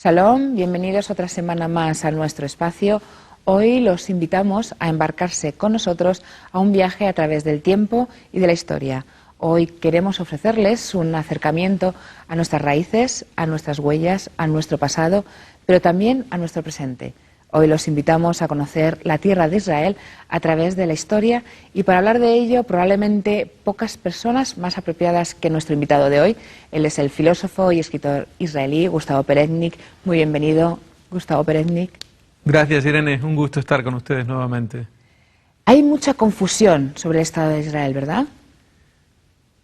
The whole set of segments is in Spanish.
Shalom, bienvenidos otra semana más a nuestro espacio. Hoy los invitamos a embarcarse con nosotros a un viaje a través del tiempo y de la historia. Hoy queremos ofrecerles un acercamiento a nuestras raíces, a nuestras huellas, a nuestro pasado, pero también a nuestro presente. Hoy los invitamos a conocer la tierra de Israel a través de la historia y para hablar de ello probablemente pocas personas más apropiadas que nuestro invitado de hoy. Él es el filósofo y escritor israelí Gustavo Peretnik. Muy bienvenido, Gustavo Peretnik. Gracias, Irene. Un gusto estar con ustedes nuevamente. Hay mucha confusión sobre el Estado de Israel, ¿verdad?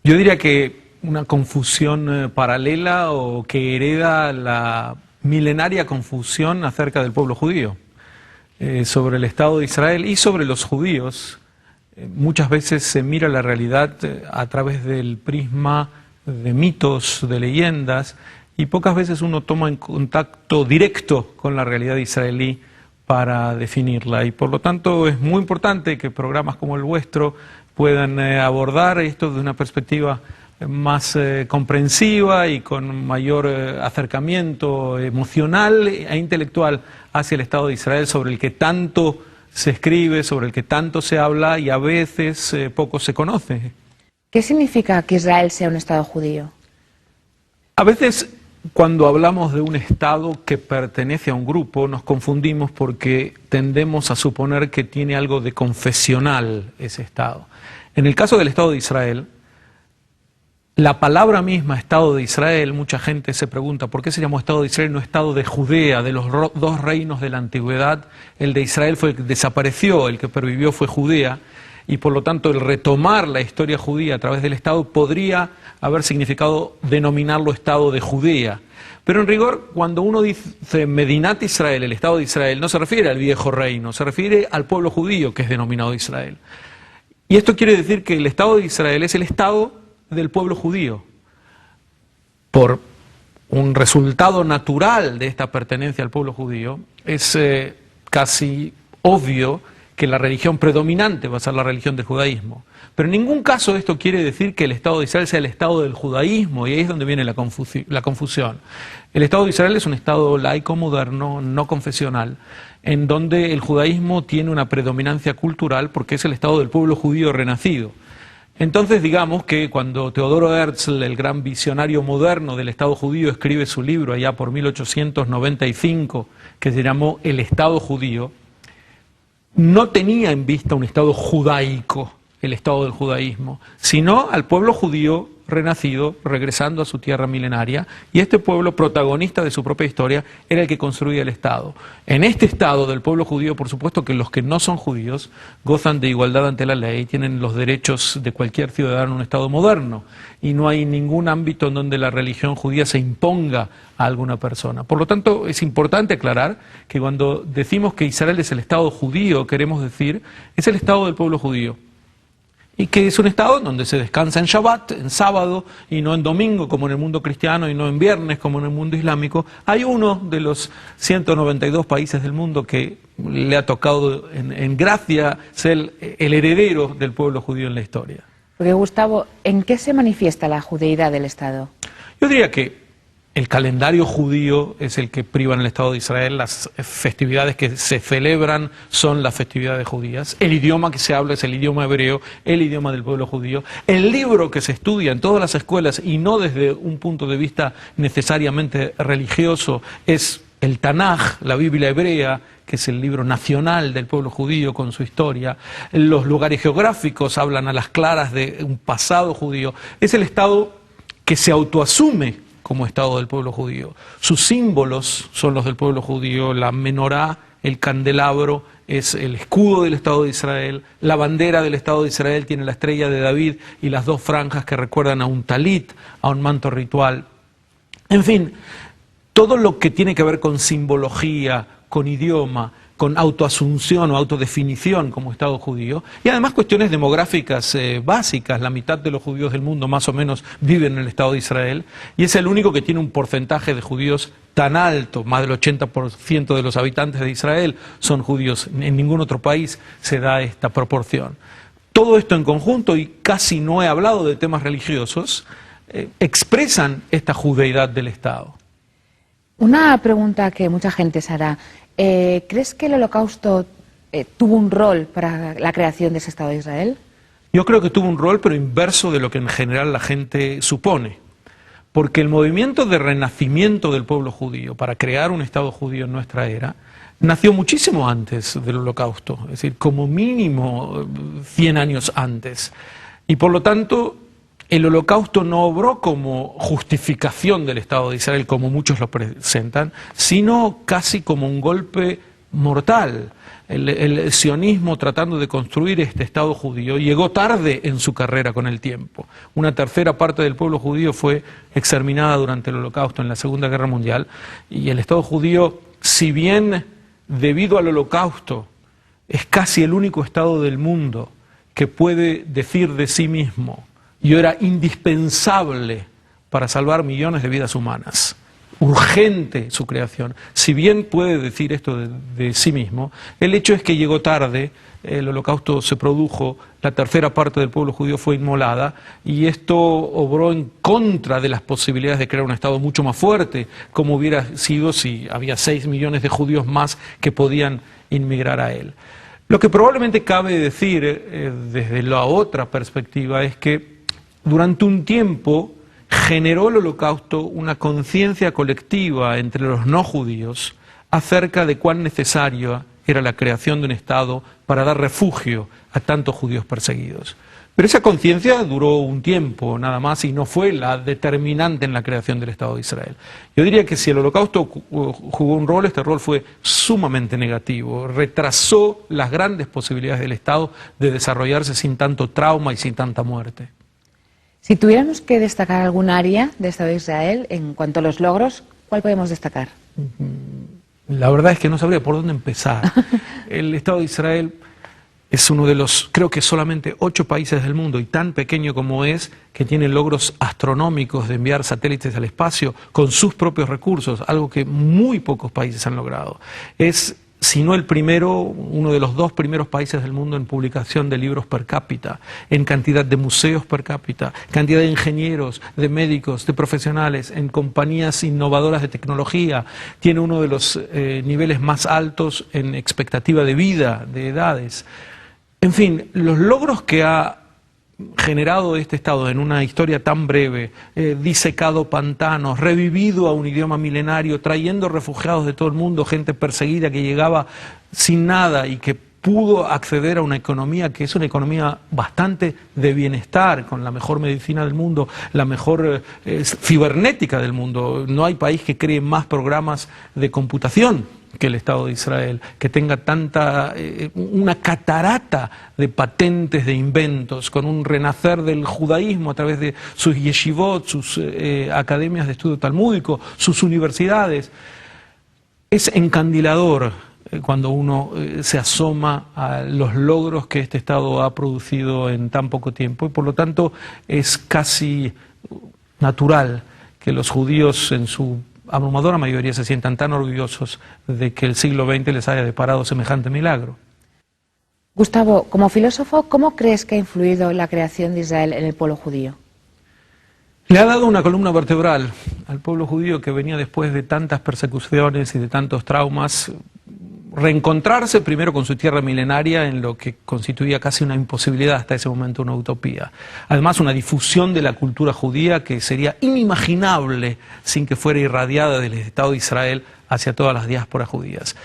Yo diría que una confusión paralela o que hereda la milenaria confusión acerca del pueblo judío, sobre el Estado de Israel y sobre los judíos. Muchas veces se mira la realidad a través del prisma de mitos, de leyendas, y pocas veces uno toma en contacto directo con la realidad israelí para definirla. Y por lo tanto es muy importante que programas como el vuestro puedan abordar esto desde una perspectiva más comprensiva y con mayor acercamiento emocional e intelectual hacia el Estado de Israel, sobre el que tanto se escribe, sobre el que tanto se habla y a veces poco se conoce. ¿Qué significa que Israel sea un Estado judío? A veces cuando hablamos de un Estado que pertenece a un grupo nos confundimos porque tendemos a suponer que tiene algo de confesional ese Estado. En el caso del Estado de Israel, la palabra misma, Estado de Israel, mucha gente se pregunta ¿por qué se llamó Estado de Israel no Estado de Judea? De los dos reinos de la antigüedad, el de Israel fue el que desapareció, el que pervivió fue Judea, y por lo tanto el retomar la historia judía a través del Estado podría haber significado denominarlo Estado de Judea. Pero en rigor, cuando uno dice Medinat Israel, el Estado de Israel, no se refiere al viejo reino, se refiere al pueblo judío que es denominado Israel. Y esto quiere decir que el Estado de Israel es el Estado del pueblo judío. Por un resultado natural de esta pertenencia al pueblo judío, es casi obvio que la religión predominante va a ser la religión del judaísmo. Pero en ningún caso esto quiere decir que el Estado de Israel sea el Estado del judaísmo, y ahí es donde viene la confusión. El Estado de Israel es un Estado laico, moderno, no confesional, en donde el judaísmo tiene una predominancia cultural porque es el Estado del pueblo judío renacido. Entonces digamos que cuando Teodoro Herzl, el gran visionario moderno del Estado judío, escribe su libro allá por 1895, que se llamó El Estado judío, no tenía en vista un Estado judaico, el Estado del judaísmo, sino al pueblo judío renacido, regresando a su tierra milenaria, y este pueblo, protagonista de su propia historia, era el que construía el Estado. En este Estado del pueblo judío, por supuesto que los que no son judíos gozan de igualdad ante la ley, tienen los derechos de cualquier ciudadano en un Estado moderno, y no hay ningún ámbito en donde la religión judía se imponga a alguna persona. Por lo tanto, es importante aclarar que cuando decimos que Israel es el Estado judío, queremos decir, es el Estado del pueblo judío. Y que es un Estado donde se descansa en Shabbat, en sábado, y no en domingo como en el mundo cristiano, y no en viernes como en el mundo islámico. Hay uno de los 192 países del mundo que le ha tocado en gracia ser el heredero del pueblo judío en la historia. Porque Gustavo, ¿en qué se manifiesta la judeidad del Estado? Yo diría que el calendario judío es el que priva en el Estado de Israel, las festividades que se celebran son las festividades judías, el idioma que se habla es el idioma hebreo, el idioma del pueblo judío, el libro que se estudia en todas las escuelas y no desde un punto de vista necesariamente religioso es el Tanaj, la Biblia hebrea, que es el libro nacional del pueblo judío con su historia. Los lugares geográficos hablan a las claras de un pasado judío. Es el Estado que se autoasume como Estado del pueblo judío. Sus símbolos son los del pueblo judío, la menorá, el candelabro, es el escudo del Estado de Israel, la bandera del Estado de Israel tiene la estrella de David y las dos franjas que recuerdan a un talit, a un manto ritual. En fin, todo lo que tiene que ver con simbología, con idioma, con autoasunción o autodefinición como Estado judío, y además cuestiones demográficas básicas. La mitad de los judíos del mundo más o menos viven en el Estado de Israel, y es el único que tiene un porcentaje de judíos tan alto, más del 80% de los habitantes de Israel son judíos, en ningún otro país se da esta proporción. Todo esto en conjunto, y casi no he hablado de temas religiosos, expresan esta judeidad del Estado. Una pregunta que mucha gente se hará. ¿Crees que el Holocausto tuvo un rol para la creación de ese Estado de Israel? Yo creo que tuvo un rol, pero inverso de lo que en general la gente supone. Porque el movimiento de renacimiento del pueblo judío para crear un Estado judío en nuestra era nació muchísimo antes del Holocausto, es decir, como mínimo 100 años antes. Y por lo tanto, el Holocausto no obró como justificación del Estado de Israel, como muchos lo presentan, sino casi como un golpe mortal. El sionismo, tratando de construir este Estado judío, llegó tarde en su carrera con el tiempo. Una tercera parte del pueblo judío fue exterminada durante el Holocausto, en la Segunda Guerra Mundial, y el Estado judío, si bien debido al Holocausto es casi el único Estado del mundo que puede decir de sí mismo: yo era indispensable para salvar millones de vidas humanas, urgente su creación. Si bien puede decir esto de sí mismo, el hecho es que llegó tarde, el Holocausto se produjo, la tercera parte del pueblo judío fue inmolada, y esto obró en contra de las posibilidades de crear un Estado mucho más fuerte, como hubiera sido si había 6 millones de judíos más que podían inmigrar a él. Lo que probablemente cabe decir desde la otra perspectiva es que durante un tiempo generó el Holocausto una conciencia colectiva entre los no judíos acerca de cuán necesaria era la creación de un Estado para dar refugio a tantos judíos perseguidos. Pero esa conciencia duró un tiempo nada más y no fue la determinante en la creación del Estado de Israel. Yo diría que si el Holocausto jugó un rol, este rol fue sumamente negativo. Retrasó las grandes posibilidades del Estado de desarrollarse sin tanto trauma y sin tanta muerte. Si tuviéramos que destacar algún área del Estado de Israel en cuanto a los logros, ¿cuál podemos destacar? La verdad es que no sabría por dónde empezar. El Estado de Israel es uno de los, creo que solamente 8 países del mundo, y tan pequeño como es, que tiene logros astronómicos de enviar satélites al espacio con sus propios recursos, algo que muy pocos países han logrado. Es, si no el primero, uno de los 2 primeros países del mundo en publicación de libros per cápita, en cantidad de museos per cápita, cantidad de ingenieros, de médicos, de profesionales, en compañías innovadoras de tecnología. Tiene uno de los niveles más altos en expectativa de vida, de edades. En fin, los logros que ha generado este Estado en una historia tan breve, disecado pantanos, revivido a un idioma milenario, trayendo refugiados de todo el mundo, gente perseguida que llegaba sin nada y que pudo acceder a una economía que es una economía bastante de bienestar, con la mejor medicina del mundo, la mejor cibernética del mundo. No hay país que cree más programas de computación que el Estado de Israel, que tenga una catarata de patentes, de inventos, con un renacer del judaísmo a través de sus yeshivot, sus academias de estudio talmúdico, sus universidades. Es encandilador cuando uno se asoma a los logros que este Estado ha producido en tan poco tiempo, y por lo tanto es casi natural que los judíos en su abrumadora mayoría se sientan tan orgullosos de que el siglo XX les haya deparado semejante milagro. Gustavo, como filósofo, ¿cómo crees que ha influido la creación de Israel en el pueblo judío? Le ha dado una columna vertebral al pueblo judío, que venía después de tantas persecuciones y de tantos traumas, reencontrarse primero con su tierra milenaria en lo que constituía casi una imposibilidad hasta ese momento, una utopía. Además, una difusión de la cultura judía que sería inimaginable sin que fuera irradiada del Estado de Israel hacia todas las diásporas judías.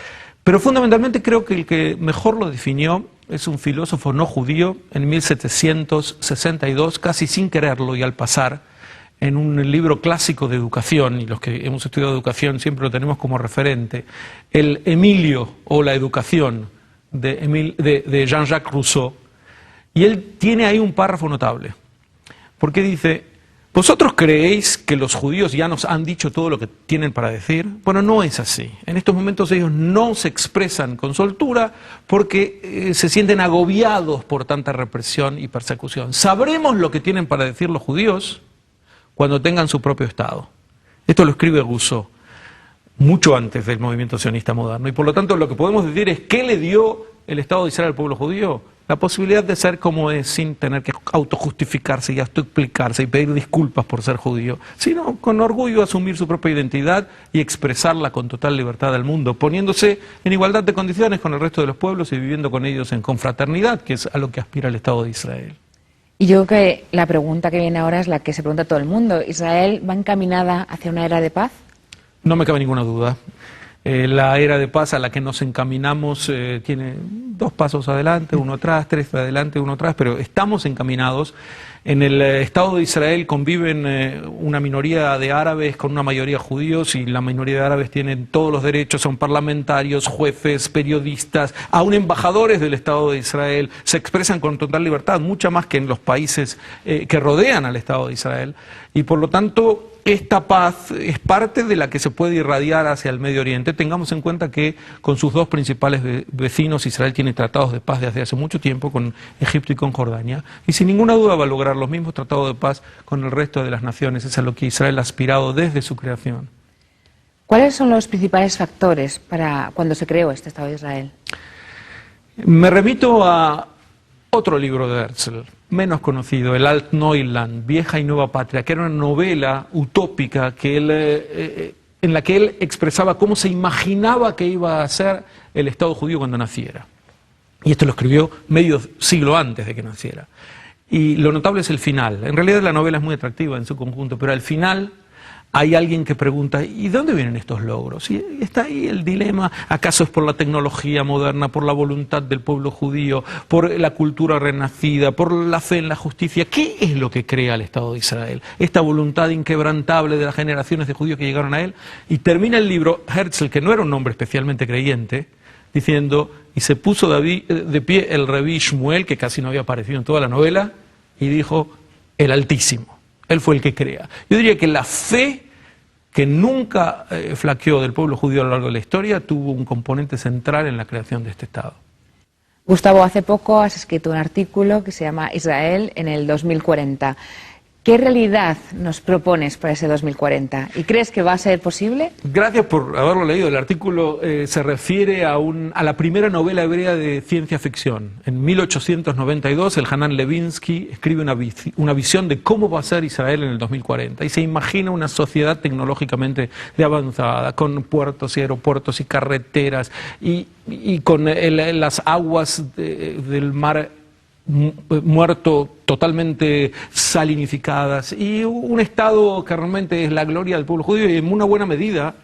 Pero fundamentalmente creo que el que mejor lo definió es un filósofo no judío en 1762, casi sin quererlo y al pasar, en un libro clásico de educación, y los que hemos estudiado educación siempre lo tenemos como referente, el Emilio o la educación de Jean-Jacques Rousseau, y él tiene ahí un párrafo notable, porque dice: ¿vosotros creéis que los judíos ya nos han dicho todo lo que tienen para decir? Bueno, no es así. En estos momentos ellos no se expresan con soltura porque se sienten agobiados por tanta represión y persecución. Sabremos lo que tienen para decir los judíos cuando tengan su propio Estado. Esto lo escribe Rousseau, mucho antes del movimiento sionista moderno. Y por lo tanto lo que podemos decir es: ¿qué le dio el Estado de Israel al pueblo judío? la posibilidad de ser como es sin tener que autojustificarse y autoexplicarse y pedir disculpas por ser judío, sino con orgullo asumir su propia identidad y expresarla con total libertad al mundo, poniéndose en igualdad de condiciones con el resto de los pueblos y viviendo con ellos en confraternidad, que es a lo que aspira el Estado de Israel. Y yo creo que la pregunta que viene ahora es la que se pregunta todo el mundo. ¿Israel va encaminada hacia una era de paz? No me cabe ninguna duda. La era de paz a la que nos encaminamos tiene 2 pasos adelante, 1 atrás, 3 adelante, 1 atrás, pero estamos encaminados. En el Estado de Israel conviven una minoría de árabes con una mayoría de judíos, y la mayoría de árabes tienen todos los derechos, son parlamentarios, jueces, periodistas, aún embajadores del Estado de Israel, se expresan con total libertad, mucha más que en los países que rodean al Estado de Israel, y por lo tanto esta paz es parte de la que se puede irradiar hacia el Medio Oriente. Tengamos en cuenta que con sus 2 principales vecinos Israel tiene tratados de paz desde hace mucho tiempo, con Egipto y con Jordania, y sin ninguna duda va a lograr los mismos tratados de paz con el resto de las naciones. Es a lo que Israel ha aspirado desde su creación. ¿Cuáles son los principales factores para cuando se creó este Estado de Israel? Me remito a otro libro de Herzl, menos conocido, el Alt-Neuland, Vieja y Nueva Patria, que era una novela utópica en la que él expresaba cómo se imaginaba que iba a ser el Estado judío cuando naciera. Y esto lo escribió medio siglo antes de que naciera. Y lo notable es el final. En realidad la novela es muy atractiva en su conjunto, pero al final hay alguien que pregunta, ¿y de dónde vienen estos logros? Y está ahí el dilema: ¿acaso es por la tecnología moderna, por la voluntad del pueblo judío, por la cultura renacida, por la fe en la justicia? ¿Qué es lo que crea el Estado de Israel? Esta voluntad inquebrantable de las generaciones de judíos que llegaron a él. Y termina el libro Herzl, que no era un hombre especialmente creyente, diciendo: y se puso de pie el Rebí Shmuel, que casi no había aparecido en toda la novela, y dijo: el Altísimo. Él fue el que crea. Yo diría que la fe que nunca flaqueó del pueblo judío a lo largo de la historia tuvo un componente central en la creación de este Estado. Gustavo, hace poco has escrito un artículo que se llama Israel en el 2040. ¿Qué realidad nos propones para ese 2040? ¿Y crees que va a ser posible? Gracias por haberlo leído. El artículo se refiere a la primera novela hebrea de ciencia ficción. En 1892, el Hanan Levinsky escribe una visión de cómo va a ser Israel en el 2040. Y se imagina una sociedad tecnológicamente avanzada, con puertos y aeropuertos y carreteras, y con las aguas del mar muerto totalmente salinificadas, y un Estado que realmente es la gloria del pueblo judío, y en una buena medida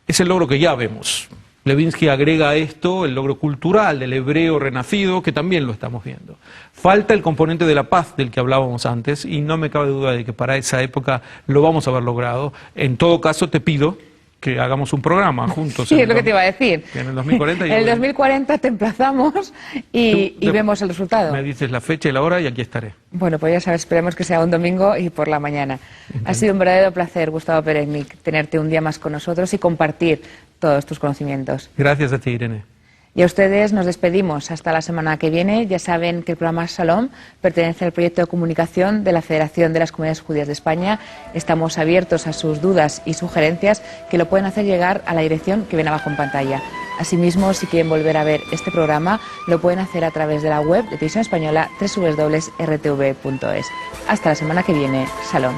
es el logro que ya vemos. Levinsky agrega a esto el logro cultural del hebreo renacido, que también lo estamos viendo. Falta el componente de la paz del que hablábamos antes, y no me cabe duda de que para esa época lo vamos a haber logrado. En todo caso, te pido que hagamos un programa juntos. Sí, es lo que te iba a decir. En el 2040. En el 2040 te emplazamos y vemos el resultado. Me dices la fecha y la hora y aquí estaré. Bueno, pues ya sabes, esperemos que sea un domingo y por la mañana. Ha sido un verdadero placer, Gustavo Peregnik, tenerte un día más con nosotros y compartir todos tus conocimientos. Gracias a ti, Irene. Y a ustedes nos despedimos hasta la semana que viene. Ya saben que el programa Shalom pertenece al proyecto de comunicación de la Federación de las Comunidades Judías de España. Estamos abiertos a sus dudas y sugerencias, que lo pueden hacer llegar a la dirección que ven abajo en pantalla. Asimismo, si quieren volver a ver este programa, lo pueden hacer a través de la web de Televisión Española, www.rtv.es. Hasta la semana que viene. Shalom.